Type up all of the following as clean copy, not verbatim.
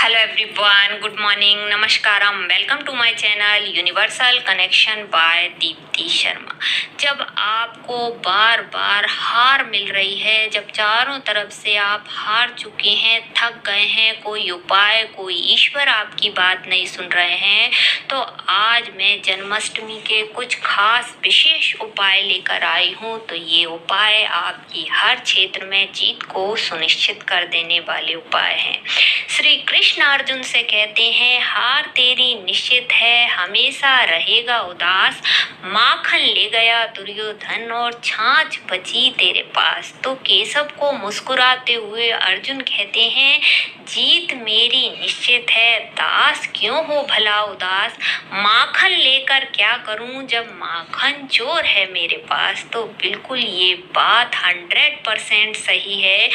Hello everyone, good morning, नमस्कारम, welcome to my channel universal connection by Deepti Sharma. जब आपको बार बार हार मिल रही है, जब चारों तरफ से आप हार चुके हैं, थक गए हैं, कोई उपाय, कोई ईश्वर आपकी बात नहीं सुन रहे हैं, तो आज मैं जन्माष्टमी के कुछ खास विशेष उपाय लेकर आई हूँ। तो ये उपाय आपकी हर क्षेत्र में जीत को सुनिश्चित कर देने वाले उपाय हैं। श्री कृष्ण अर्जुन से कहते हैं, हार तेरी निश्चित है, हमेशा रहेगा उदास, माखन ले गया दुर्योधन और छाछ बची तेरे पास। तो केशव को मुस्कुराते हुए अर्जुन कहते हैं, जीत मेरी निश्चित है, दास क्यों हो भला उदास, माखन लेकर क्या करूं जब माखन चोर है मेरे पास। तो बिल्कुल ये बात 100% सही है।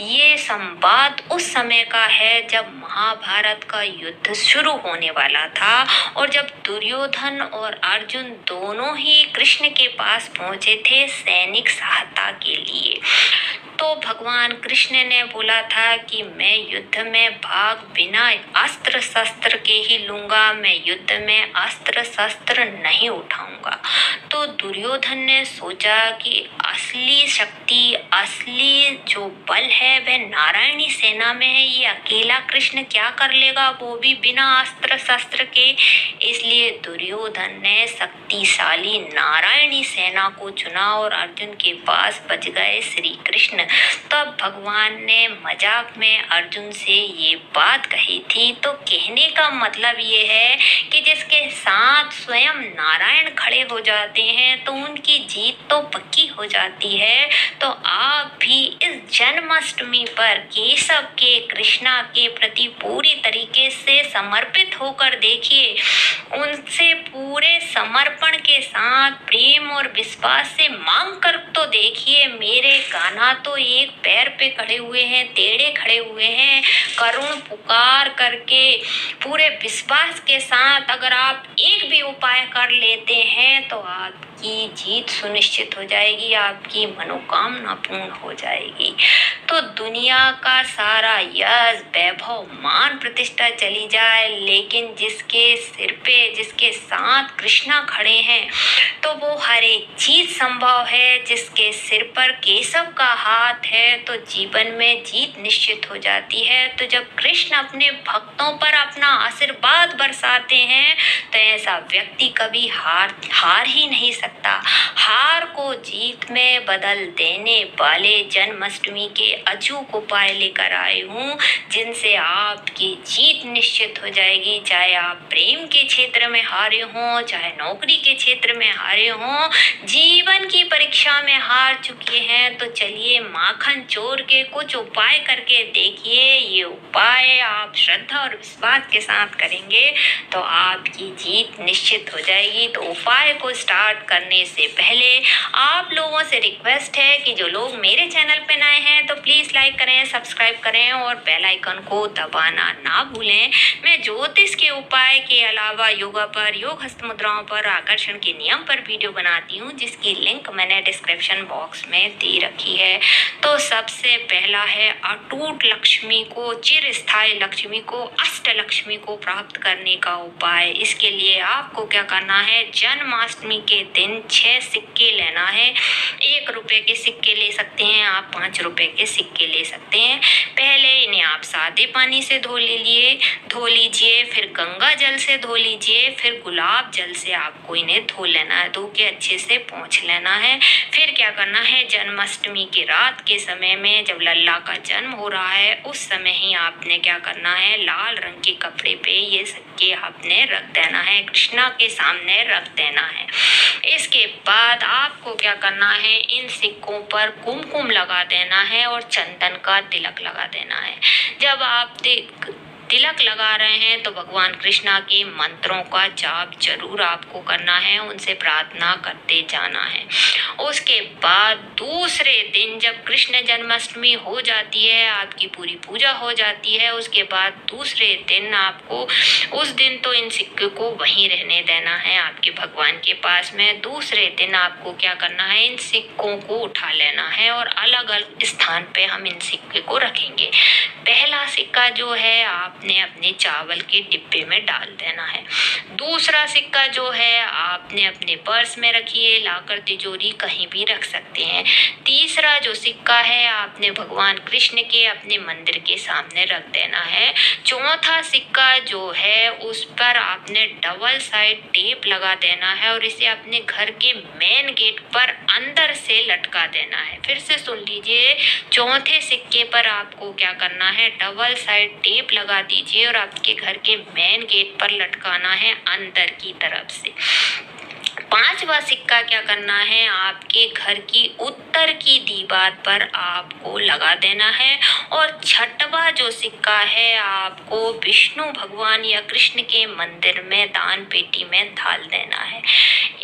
ये संवाद उस समय का है जब महाभारत का युद्ध शुरू होने वाला था और जब दुर्योधन और अर्जुन दोनों ही कृष्ण के पास पहुंचे थे सैनिक सहायता के लिए। तो भगवान कृष्ण ने बोला था कि मैं युद्ध में भाग बिना अस्त्र शस्त्र के ही लूंगा, मैं युद्ध में अस्त्र शस्त्र नहीं उठाऊंगा। तो दुर्योधन ने सोचा कि असली शक्ति, असली जो बल है वह नारायणी सेना में है, ये अकेला कृष्ण क्या कर लेगा, वो भी बिना अस्त्र शस्त्र के। इसलिए दुर्योधन ने शक्तिशाली नारायणी सेना को चुना और अर्जुन के पास बच गए श्री कृष्ण। तब भगवान ने मजाक में अर्जुन से ये बात कही थी। तो कहने का मतलब ये है कि जिसके साथ स्वयं नारायण खड़े हो जाते हैं तो उनकी जीत तो पक्की हो जाती है। तो आप भी इस जन्माष्टमी पर केशव के, कृष्णा के प्रति पूरी तरीके से समर्पित होकर देखिए, उनसे पूरे समर्पण के साथ प्रेम और विश्वास से मांग कर तो देखिए। मेरे कान्हा तो एक पैर पे खड़े हुए हैं, टेढ़े खड़े हुए हैं, करुण पुकार करके पूरे विश्वास के साथ अगर आप एक भी उपाय कर लेते हैं तो आपकी जीत सुनिश्चित हो जाएगी, आपकी मनोकामना पूर्ण हो जाएगी। तो दुनिया का सारा यश, वैभव, मान प्रतिष्ठा चली जाए, लेकिन जिसके सिर पे, जिसके साथ कृष्णा खड़े हैं, तो वो हर एक चीज संभव है। जिसके सिर पर केशव का हाथ है तो जीवन में जीत निश्चित हो जाती है। तो जब कृष्ण अपने भक्तों पर अपना आशीर्वाद बरसाते हैं तो ऐसा व्यक्ति कभी हार ही नहीं सकता। हार को जीत में बदल देने वाले जन्माष्टमी के अचूक उपाय लेकर आई हूँ, जिनसे आपकी जीत निश्चित हो जाएगी। चाहे आप प्रेम के क्षेत्र में हारे हों, चाहे नौकरी के क्षेत्र में हारे हों, जीवन की परीक्षा में हार चुके हैं, तो चलिए माखन चोर के कुछ उपाय करके देखिए। ये उपाय आप श्रद्धा और विश्वास के साथ करेंगे तो आपकी जीत निश्चित हो जाएगी। तो उपाय को स्टार्ट करने से पहले आप लोगों से रिक्वेस्ट है कि जो लोग मेरे चैनल पे नए हैं तो प्लीज़ लाइक करें, सब्सक्राइब करें और बेल आइकन को दबाना ना भूलें। मैं ज्योतिष के उपाय के अलावा योगा पर, योग हस्त मुद्राओं पर, आकर्षण के नियम पर वीडियो बनाती हूँ, जिसकी लिंक मैंने डिस्क्रिप्शन बॉक्स में दे रखी है। तो सबसे पहला है अटूट लक्ष्मी को, चिरस्थायी लक्ष्मी को, अष्ट लक्ष्मी को प्राप्त करने का उपाय। इसके लिए आपको क्या करना है, जन्माष्टमी के दिन 6 सिक्के लेना है। 1 रुपए के सिक्के ले सकते हैं आप, 5 रुपए के सिक्के ले सकते हैं। पहले इन्हें आप सादे पानी से धो लीजिए, फिर गंगा जल से धो लीजिए, फिर गुलाब जल से आपको इन्हें धो लेना है, धो के अच्छे से पोंछ लेना है। फिर क्या करना है, जन्माष्टमी की रात के समय में जब लल्ला का जन्म हो रहा है उस समय ही आपने क्या करना है, लाल रंग के कपड़े पे ये सिक्के आपने रख देना है, कृष्णा के सामने रख देना है। इसके बाद आपको क्या करना है, इन सिक्कों पर कुमकुम लगा देना है और चंदन का तिलक लगा देना है। जब आप तिलक लगा रहे हैं तो भगवान कृष्णा के मंत्रों का जाप जरूर आपको करना है, उनसे प्रार्थना करते जाना है। उसके बाद दूसरे दिन जब कृष्ण जन्माष्टमी हो जाती है, आपकी पूरी पूजा हो जाती है, उसके बाद दूसरे दिन आपको, उस दिन तो इन सिक्के को वहीं रहने देना है आपके भगवान के पास में। दूसरे दिन आपको क्या करना है, इन सिक्कों को उठा लेना है और अलग अलग स्थान पे हम इन सिक्के को रखेंगे। पहला सिक्का जो है आप आपने अपने चावल के डिब्बे में डाल देना है। दूसरा सिक्का जो है आपने अपने पर्स में रखिए, लाकर तिजोरी कहीं भी रख सकते हैं। तीसरा जो सिक्का है आपने भगवान कृष्ण के अपने मंदिर के सामने रख देना है। चौथा सिक्का जो है उस पर आपने डबल साइड टेप लगा देना है और इसे अपने घर के मेन गेट पर अंदर से लटका देना है। फिर से सुन लीजिए, चौथे सिक्के पर आपको क्या करना है, डबल साइड टेप लगा दीजिए और आपके घर के मेन गेट पर लटकाना है अंदर की तरफ से। पांचवा सिक्का क्या करना है, आपके घर की उत्तर की दीवार पर आपको लगा देना है। और छठवा जो सिक्का है आपको विष्णु भगवान या कृष्ण के मंदिर में दान पेटी में डाल देना है।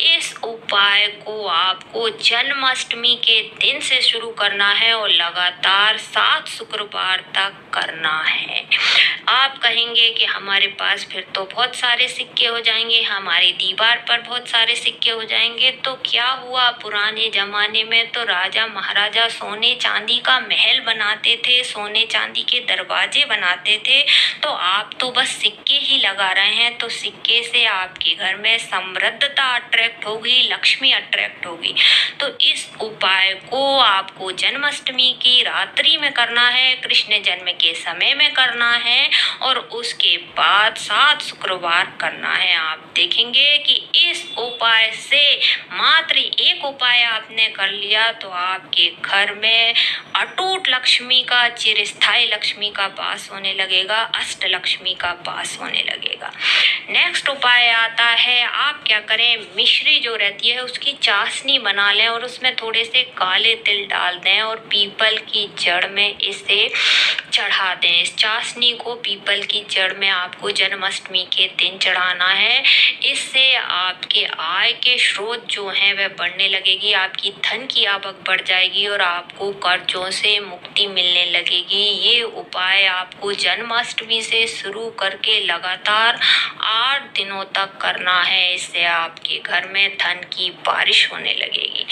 इस उपाय को आपको जन्माष्टमी के दिन से शुरू करना है और लगातार 7 शुक्रवार तक करना है। आप कहेंगे कि हमारे पास फिर तो बहुत सारे सिक्के हो जाएंगे, हमारी दीवार पर बहुत सारे सिक्के हो जाएंगे। तो क्या हुआ, पुराने जमाने में तो राजा महाराजा सोने चांदी का महल बनाते थे, सोने चांदी के दरवाजे बनाते थे। तो आप तो बस सिक्के ही लगा रहे हैं, तो सिक्के से आपके घर में समृद्धता अट्रैक्ट होगी, लक्ष्मी अट्रैक्ट होगी। तो इस उपाय को आपको जन्माष्टमी की रात्रि में करना है, कृष्ण जन्म के समय में करना है और उसके बाद 7 शुक्रवार करना है। आप देखेंगे कि इस उपाय से मात्र एक उपाय आपने कर लिया तो आपके घर में अटूट लक्ष्मी का, चिरस्थायी लक्ष्मी का वास होने लगेगा, अष्ट लक्ष्मी का वास होने लगेगा। नेक्स्ट उपाय आता है, आप क्या करें, मिश्री जो रहती है उसकी चाशनी बना लें और उसमें थोड़े से काले तिल डाल दें और पीपल की जड़ में इसे चढ़ा दें। इस चाशनी को पीपल की जड़ में आपको जन्माष्टमी के दिन चढ़ाना है। इससे आपके आय के स्रोत जो हैं वह बढ़ने लगेगी, आपकी धन की आवक बढ़ जाएगी और आपको कर्जों से मुक्ति मिलने लगेगी। ये उपाय आपको जन्माष्टमी से शुरू करके लगातार 8 दिनों तक करना है। इससे आपके घर में धन की बारिश होने लगेगी।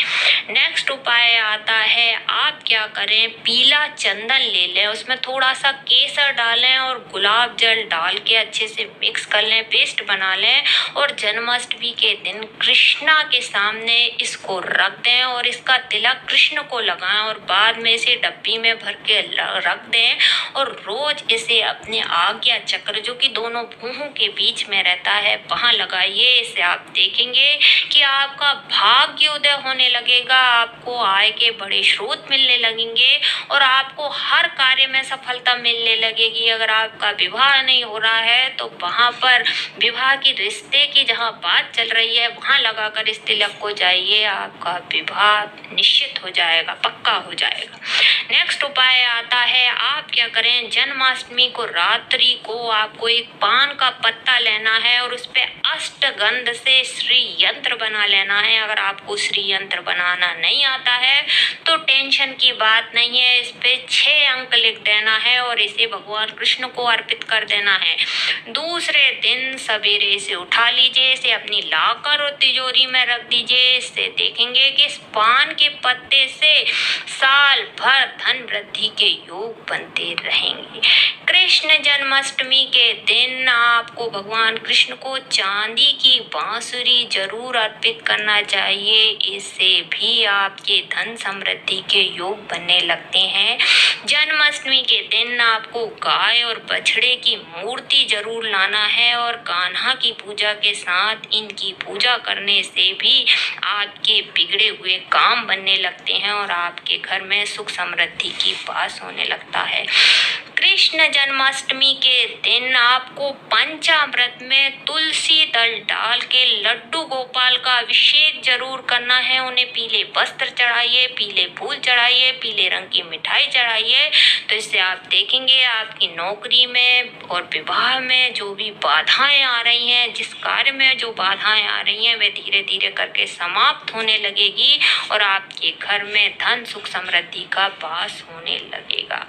नेक्स्ट उपाय आता है, आप क्या करें, पीला चंदन ले लें, उसमें थोड़ा सा केसर डालें और गुलाब जल डाल के अच्छे से मिक्स कर लें, पेस्ट बना लें और जन्माष्टमी के दिन कृष्णा के सामने इसको रख दें और इसका तिलक कृष्ण को लगाएं और बाद में इसे डब्बी में भर के रख दें और रोज इसे अपने आज्ञा चक्र जो कि दोनों भुहों के बीच में रहता है वहां लगाइए। इससे आप देखेंगे कि आपका भाग्य उदय होने लगेगा, आपको आय के बड़े स्रोत मिलने लगेंगे और आपको हर कार्य में सफलता मिलने लगेगी। अगर आपका विवाह नहीं हो रहा है तो वहां पर विवाह की रिश्ते की जहां बात चल रही है वहां लगाकर इस तिलक को जाइए, आपका विवाह निश्चित हो जाएगा, पक्का हो जाएगा। नेक्स्ट उपाय आता है, आप क्या करें, जन्माष्टमी को रात्रि को आपको एक पान का पत्ता लेना है और उस पे अष्टगंध से श्री यंत्र बना लेना है। अगर आपको श्री यंत्र बनाना नहीं आता है तो टेंशन की बात नहीं है, इस पे 6 अंक लिख देना है और इसे भगवान कृष्ण को अर्पित कर देना है। दूसरे दिन सवेरे इसे उठा लीजिए, इसे अपनी लाकर और तिजोरी में रख दीजिए। इससे देखेंगे कि इस पान के पत्ते से साल भर धन वृद्धि के योग बनते रहेंगे। कृष्ण जन्माष्टमी के दिन आपको भगवान कृष्ण को चांदी की बांसुरी जरूर अर्पित करना चाहिए, इससे भी आपके धन समृद्धि के योग बनने लगते हैं। जन्माष्टमी के दिन आपको गाय और बछड़े की मूर्ति जरूर लाना है और कान्हा की पूजा के साथ इनकी पूजा करने से भी आपके बिगड़े हुए काम बनने लगते हैं और आपके घर में सुख समृद्धि की वास होने लगता है। कृष्ण जन्माष्टमी के दिन आपको पंचामृत में तुलसी दल डाल के लड्डू गोपाल का अभिषेक जरूर करना है। उन्हें पीले वस्त्र चढ़ाइए, पीले फूल चढ़ाइए, पीले रंग की मिठाई चढ़ाइए। तो इससे आप देखेंगे आपकी नौकरी में और विवाह में जो भी बाधाएं आ रही हैं, जिस कार्य में जो बाधाएं आ रही हैं वे धीरे धीरे करके समाप्त होने लगेगी और आपके घर में धन सुख समृद्धि का वास होने लगेगा।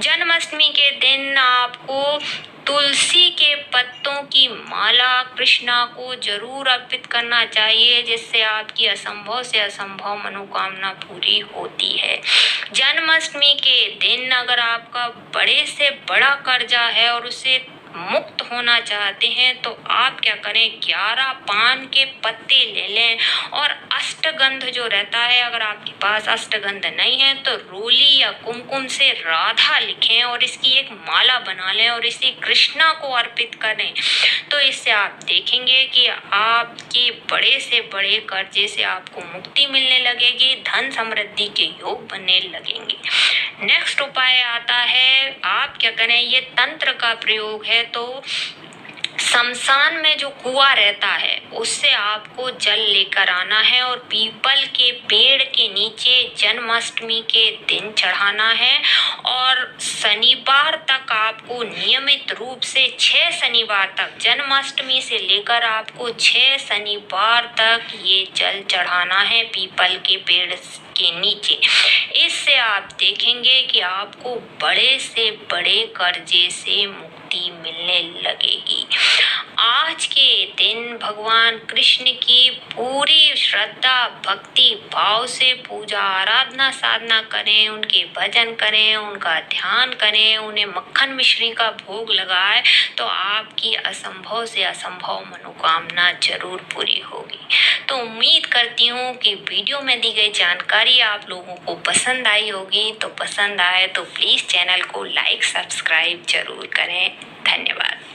जन्माष्टमी के दिन आपको तुलसी के पत्तों की माला कृष्णा को जरूर अर्पित करना चाहिए, जिससे आपकी असंभव से असंभव मनोकामना पूरी होती है। जन्माष्टमी के दिन अगर आपका बड़े से बड़ा कर्जा है और उसे मुक्त होना चाहते हैं तो आप क्या करें, 11 पान के पत्ते ले लें और अष्टगंध जो रहता है, अगर आपके पास अष्टगंध नहीं है तो रोली या कुमकुम से राधा लिखें और इसकी एक माला बना लें और इसे कृष्णा को अर्पित करें। तो इससे आप देखेंगे कि आपके बड़े से बड़े कर्जे से आपको मुक्ति मिलने लगेगी, धन समृद्धि के योग बनने लगेंगे। नेक्स्ट उपाय आता है, आप क्या करें, ये तंत्र का प्रयोग है तो शमशान में जो कुआं रहता है उससे आपको जल लेकर आना है और पीपल के पेड़ के नीचे जन्माष्टमी के दिन चढ़ाना है। और शनिवार तक आपको नियमित रूप से 6 शनिवार तक, जन्माष्टमी से लेकर आपको 6 शनिवार तक ये जल चढ़ाना है पीपल के पेड़ के नीचे। इससे आप देखेंगे कि आपको बड़े से बड़े कर्जे से मुक्ति मिलने लगेगी। आज के दिन भगवान कृष्ण की पूरी श्रद्धा भक्ति भाव से पूजा आराधना साधना करें, उनके भजन करें, उनका ध्यान करें, उन्हें मक्खन मिश्री का भोग लगाए तो आपकी असंभव से असंभव मनोकामना जरूर पूरी होगी। तो उम्मीद करती हूँ कि वीडियो में दी गई जानकारी आप लोगों को पसंद आई होगी। तो पसंद आए तो प्लीज़ चैनल को लाइक सब्सक्राइब जरूर करें। धन्यवाद।